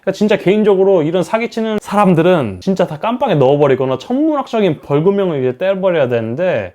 그러니까 진짜 개인적으로 이런 사기치는 사람들은 진짜 다 깜빵에 넣어버리거나 천문학적인 벌금형을 이제 떼버려야 되는데,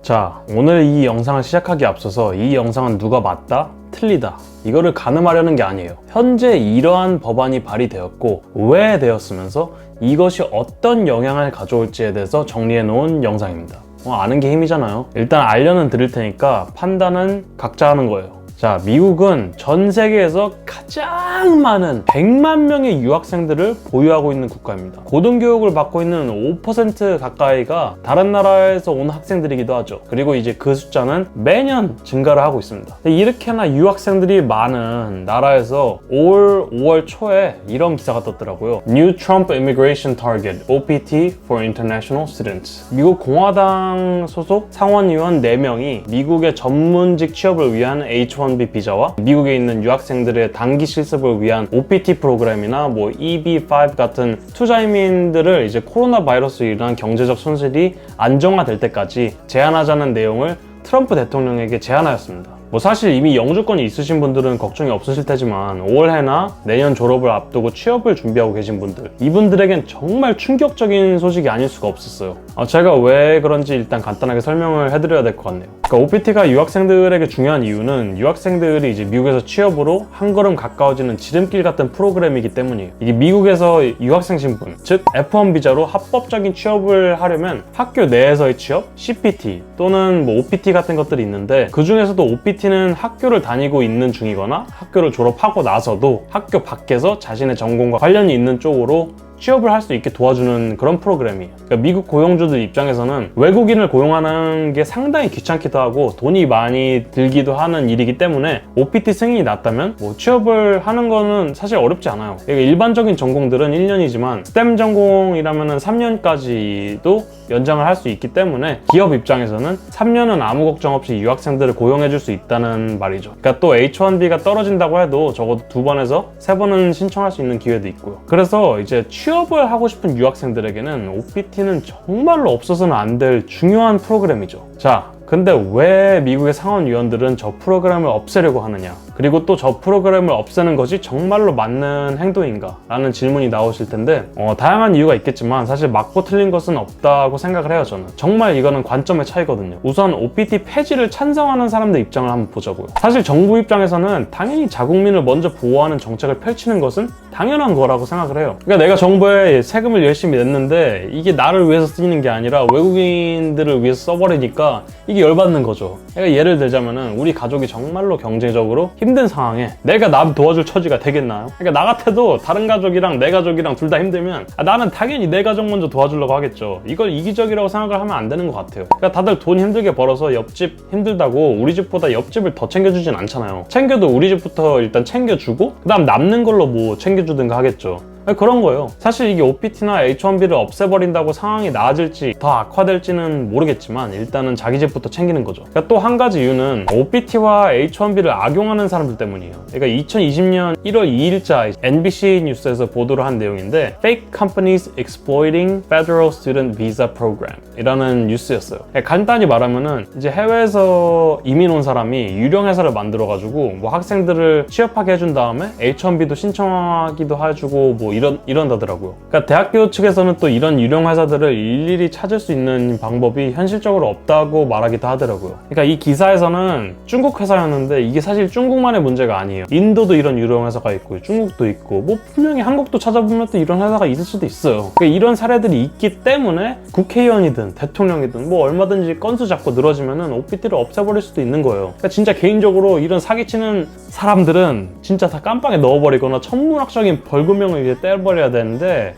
자, 오늘 이 영상을 시작하기에 앞서서 이 영상은 누가 맞다? 틀리다, 이거를 가늠하려는 게 아니에요. 현재 이러한 법안이 발의되었고 왜 되었으면서 이것이 어떤 영향을 가져올지에 대해서 정리해 놓은 영상입니다. 아는 게 힘이잖아요. 일단 알려는 드릴 테니까 판단은 각자 하는 거예요. 자, 미국은 전 세계에서 가장 많은 100만 명의 유학생들을 보유하고 있는 국가입니다. 고등교육을 받고 있는 5% 가까이가 다른 나라에서 온 학생들이기도 하죠. 그리고 이제 그 숫자는 매년 증가를 하고 있습니다. 이렇게나 유학생들이 많은 나라에서 올 5월 초에 이런 기사가 떴더라고요. New Trump Immigration Target, OPT for International Students. 미국 공화당 소속 상원의원 4명이 미국의 전문직 취업을 위한 H-1B 비자와 미국에 있는 유학생들의 단기 실습을 위한 OPT 프로그램이나 뭐 EB-5 같은 투자이민들을 이제 코로나 바이러스로 인한 경제적 손실이 안정화될 때까지 제한하자는 내용을 트럼프 대통령에게 제안하였습니다. 뭐 사실 이미 영주권이 있으신 분들은 걱정이 없으실 테지만 올해나 내년 졸업을 앞두고 취업을 준비하고 계신 분들, 이분들에겐 정말 충격적인 소식이 아닐 수가 없었어요. 제가 왜 그런지 일단 간단하게 설명을 해드려야 될 것 같네요. 그러니까 OPT가 유학생들에게 중요한 이유는 유학생들이 이제 미국에서 취업으로 한 걸음 가까워지는 지름길 같은 프로그램이기 때문이에요. 이게 미국에서 유학생 신분, 즉 F1 비자로 합법적인 취업을 하려면 학교 내에서의 취업, CPT 또는 뭐 OPT 같은 것들이 있는데, 그 중에서도 OPT는 학교를 다니고 있는 중이거나 학교를 졸업하고 나서도 학교 밖에서 자신의 전공과 관련이 있는 쪽으로 취업을 할 수 있게 도와주는 그런 프로그램이에요. 그러니까 미국 고용주들 입장에서는 외국인을 고용하는 게 상당히 귀찮기도 하고 돈이 많이 들기도 하는 일이기 때문에 OPT 승인이 났다면 뭐 취업을 하는 거는 사실 어렵지 않아요. 그러니까 일반적인 전공들은 1년이지만 STEM 전공이라면 3년까지도 연장을 할 수 있기 때문에 기업 입장에서는 3년은 아무 걱정 없이 유학생들을 고용해 줄 수 있다는 말이죠. 그러니까 또 H-1B가 떨어진다고 해도 적어도 2번에서 3번은 신청할 수 있는 기회도 있고요. 그래서 이제 취업을 하고 싶은 유학생들에게는 OPT는 정말로 없어서는 안 될 중요한 프로그램이죠. 자, 근데 왜 미국의 상원의원들은 저 프로그램을 없애려고 하느냐, 그리고 또 저 프로그램을 없애는 것이 정말로 맞는 행동인가 라는 질문이 나오실 텐데, 다양한 이유가 있겠지만 사실 맞고 틀린 것은 없다고 생각을 해요. 저는 정말 이거는 관점의 차이거든요. 우선 OPT 폐지를 찬성하는 사람들 입장을 한번 보자고요. 사실 정부 입장에서는 당연히 자국민을 먼저 보호하는 정책을 펼치는 것은 당연한 거라고 생각을 해요. 그러니까 내가 정부에 세금을 열심히 냈는데 이게 나를 위해서 쓰이는 게 아니라 외국인들을 위해서 써버리니까 이게 열받는 거죠. 그러니까 예를 들자면은 우리 가족이 정말로 경제적으로 힘든 상황에 내가 남 도와줄 처지가 되겠나요? 그러니까 나 같아도 다른 가족이랑 내 가족이랑 둘 다 힘들면 나는 당연히 내 가족 먼저 도와주려고 하겠죠. 이걸 이기적이라고 생각을 하면 안 되는 것 같아요. 그러니까 다들 돈 힘들게 벌어서 옆집 힘들다고 우리 집보다 옆집을 더 챙겨주진 않잖아요. 챙겨도 우리 집부터 일단 챙겨주고 그 다음 남는 걸로 뭐 챙겨주든가 하겠죠. 그런 거예요. 사실 이게 OPT나 H-1B를 없애버린다고 상황이 나아질지 더 악화될지는 모르겠지만 일단은 자기 집부터 챙기는 거죠. 그러니까 또 한 가지 이유는 OPT와 H-1B를 악용하는 사람들 때문이에요. 그러니까 2020년 1월 2일자 NBC 뉴스에서 보도를 한 내용인데 Fake Companies Exploiting Federal Student Visa Program 이라는 뉴스였어요. 그러니까 간단히 말하면은 이제 해외에서 이민 온 사람이 유령 회사를 만들어가지고 뭐 학생들을 취업하게 해준 다음에 H-1B도 신청하기도 해주고 뭐 이런다더라고요. 그러니까 대학교 측에서는 또 이런 유령 회사들을 일일이 찾을 수 있는 방법이 현실적으로 없다고 말하기도 하더라고요. 그러니까 이 기사에서는 중국 회사였는데 이게 사실 중국만의 문제가 아니에요. 인도도 이런 유령 회사가 있고 중국도 있고 뭐 분명히 한국도 찾아보면 또 이런 회사가 있을 수도 있어요. 그러니까 이런 사례들이 있기 때문에 국회의원이든 대통령이든 뭐 얼마든지 건수 잡고 늘어지면은 OPT를 없애버릴 수도 있는 거예요. 그러니까 진짜 개인적으로 이런 사기치는 사람들은 진짜 다 깜빵에 넣어버리거나 천문학적인 벌금형을 이제 떼버려야 되는데,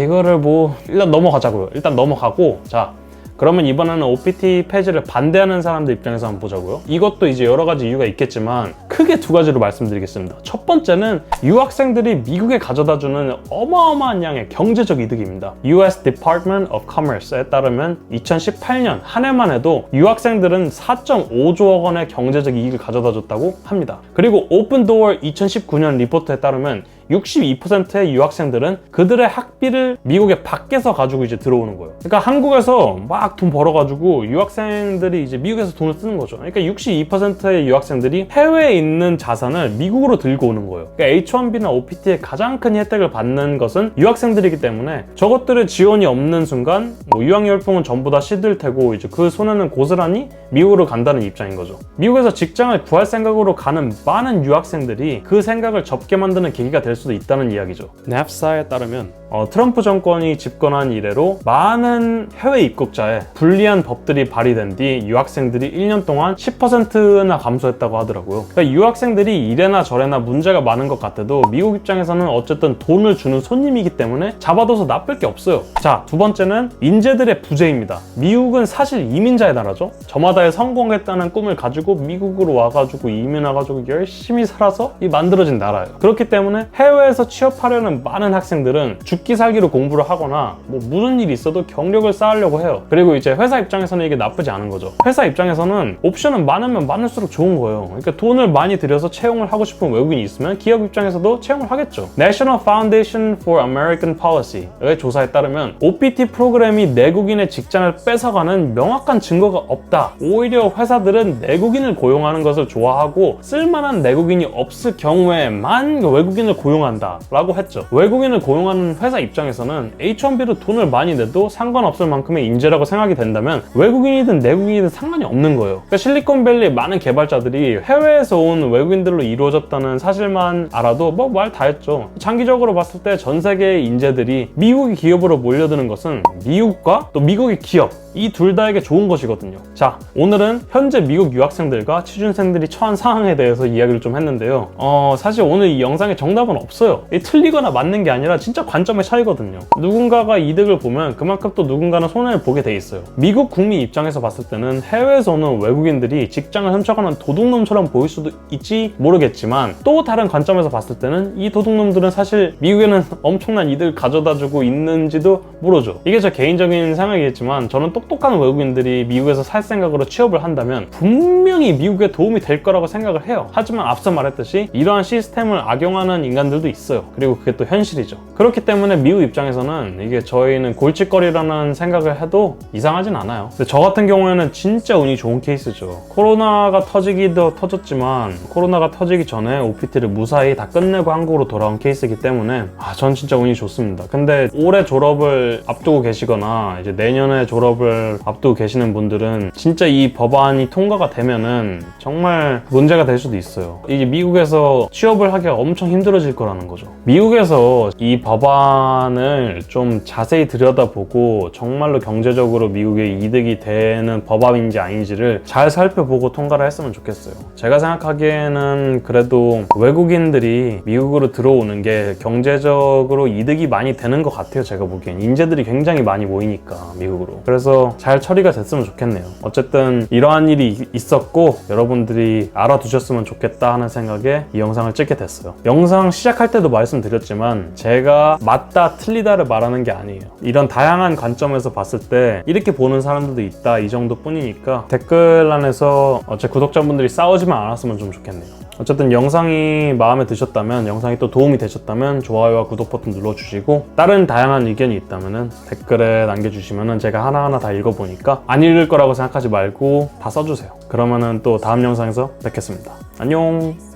이거를 뭐 일단 넘어가자고요. 일단 넘어가고, 자, 그러면 이번에는 OPT 폐지를 반대하는 사람들 입장에서 한번 보자고요. 이것도 이제 여러 가지 이유가 있겠지만 크게 2가지로 말씀드리겠습니다. 첫 번째는 유학생들이 미국에 가져다주는 어마어마한 양의 경제적 이득입니다. US Department of Commerce에 따르면 2018년 한 해만 해도 유학생들은 4.5조억 원의 경제적 이익을 가져다줬다고 합니다. 그리고 오픈도어 2019년 리포트에 따르면 62%의 유학생들은 그들의 학비를 미국의 밖에서 가지고 이제 들어오는 거예요. 그러니까 한국에서 막 돈 벌어가지고 유학생들이 이제 미국에서 돈을 쓰는 거죠. 그러니까 62%의 유학생들이 해외에 있는 자산을 미국으로 들고 오는 거예요. 그러니까 H1B나 OPT의 가장 큰 혜택을 받는 것은 유학생들이기 때문에 저것들의 지원이 없는 순간 유학열풍은 전부 다 시들 테고 이제 그 손해는 고스란히 미국으로 간다는 입장인 거죠. 미국에서 직장을 구할 생각으로 가는 많은 유학생들이 그 생각을 접게 만드는 계기가 될 수도 있다는 이야기죠. 냅사에 따르면 트럼프 정권이 집권한 이래로 많은 해외 입국자에 불리한 법들이 발의된 뒤 유학생들이 1년 동안 10%나 감소했다고 하더라고요. 그러니까 유학생들이 이래나 저래나 문제가 많은 것 같아도 미국 입장에서는 어쨌든 돈을 주는 손님이기 때문에 잡아둬서 나쁠 게 없어요. 자, 두 번째는 인재들의 부재입니다. 미국은 사실 이민자의 나라죠. 저마다의 성공했다는 꿈을 가지고 미국으로 와가지고 이민 와가지고 열심히 살아서 만들어진 나라예요. 그렇기 때문에 해외에서 취업하려는 많은 학생들은 죽기 살기로 공부를 하거나 무슨 일이 있어도 경력을 쌓으려고 해요. 그리고 이제 회사 입장에서는 이게 나쁘지 않은 거죠. 회사 입장에서는 옵션은 많으면 많을수록 좋은 거예요. 그러니까 돈을 많이 들여서 채용을 하고 싶은 외국인이 있으면 기업 입장에서도 채용을 하겠죠. National Foundation for American Policy의 조사에 따르면 OPT 프로그램이 내국인의 직장을 뺏어가는 명확한 증거가 없다. 오히려 회사들은 내국인을 고용하는 것을 좋아하고 쓸만한 내국인이 없을 경우에만 외국인을 고용한다 라고 했죠. 외국인을 고용하는 회사 입장에서는 H1B로 돈을 많이 내도 상관없을 만큼의 인재라고 생각이 된다면 외국인이든 내국인이든 상관이 없는 거예요. 그러니까 실리콘밸리의 많은 개발자들이 해외에서 온 외국인들로 이루어졌다는 사실만 알아도 말 다 했죠. 장기적으로 봤을 때 전 세계의 인재들이 미국의 기업으로 몰려드는 것은 미국과 또 미국의 기업 이 둘 다에게 좋은 것이거든요. 자, 오늘은 현재 미국 유학생들과 취준생들이 처한 상황에 대해서 이야기를 좀 했는데요. 사실 오늘 이 영상에 정답은 없어요. 틀리거나 맞는 게 아니라 진짜 관점의 차이거든요. 누군가가 이득을 보면 그만큼 또 누군가는 손해를 보게 돼 있어요. 미국 국민 입장에서 봤을 때는 해외에서 오는 외국인들이 직장을 훔쳐가는 도둑놈처럼 보일 수도 있지 모르겠지만 또 다른 관점에서 봤을 때는 이 도둑놈들은 사실 미국에는 엄청난 이득을 가져다주고 있는지도 모르죠. 이게 제 개인적인 생각이겠지만 저는 똑똑한 외국인들이 미국에서 살 생각으로 취업을 한다면 분명히 미국에 도움이 될 거라고 생각을 해요. 하지만 앞서 말했듯이 이러한 시스템을 악용하는 인간들도 있어요. 그리고 그게 또 현실이죠. 그렇기 때문에 미국 입장에서는 이게 저희는 골칫거리라는 생각을 해도 이상하진 않아요. 근데 저 같은 경우에는 진짜 운이 좋은 케이스죠. 코로나가 터지기도 터졌지만 코로나가 터지기 전에 OPT를 무사히 다 끝내고 한국으로 돌아온 케이스이기 때문에 전 진짜 운이 좋습니다. 근데 올해 졸업을 앞두고 계시거나 이제 내년에 졸업을 앞두고 계시는 분들은 진짜 이 법안이 통과가 되면은 정말 문제가 될 수도 있어요. 이게 미국에서 취업을 하기가 엄청 힘들어질 거라는 거죠. 미국에서 이 법안을 좀 자세히 들여다보고 정말로 경제적으로 미국에 이득이 되는 법안인지 아닌지를 잘 살펴보고 통과를 했으면 좋겠어요. 제가 생각하기에는 그래도 외국인들이 미국으로 들어오는 게 경제적으로 이득이 많이 되는 것 같아요. 제가 보기엔 인재들이 굉장히 많이 모이니까 미국으로. 그래서 잘 처리가 됐으면 좋겠네요. 어쨌든 이러한 일이 있었고 여러분들이 알아두셨으면 좋겠다 하는 생각에 이 영상을 찍게 됐어요. 영상 시작할 때도 말씀드렸지만 제가 맞다 틀리다를 말하는 게 아니에요. 이런 다양한 관점에서 봤을 때 이렇게 보는 사람들도 있다 이 정도 뿐이니까 댓글란에서 제 구독자분들이 싸우지만 않았으면 좀 좋겠네요. 어쨌든 영상이 마음에 드셨다면, 영상이 또 도움이 되셨다면 좋아요와 구독 버튼 눌러주시고 다른 다양한 의견이 있다면 댓글에 남겨주시면 제가 하나하나 다 읽어보니까 안 읽을 거라고 생각하지 말고 다 써주세요. 그러면은 또 다음 영상에서 뵙겠습니다. 안녕.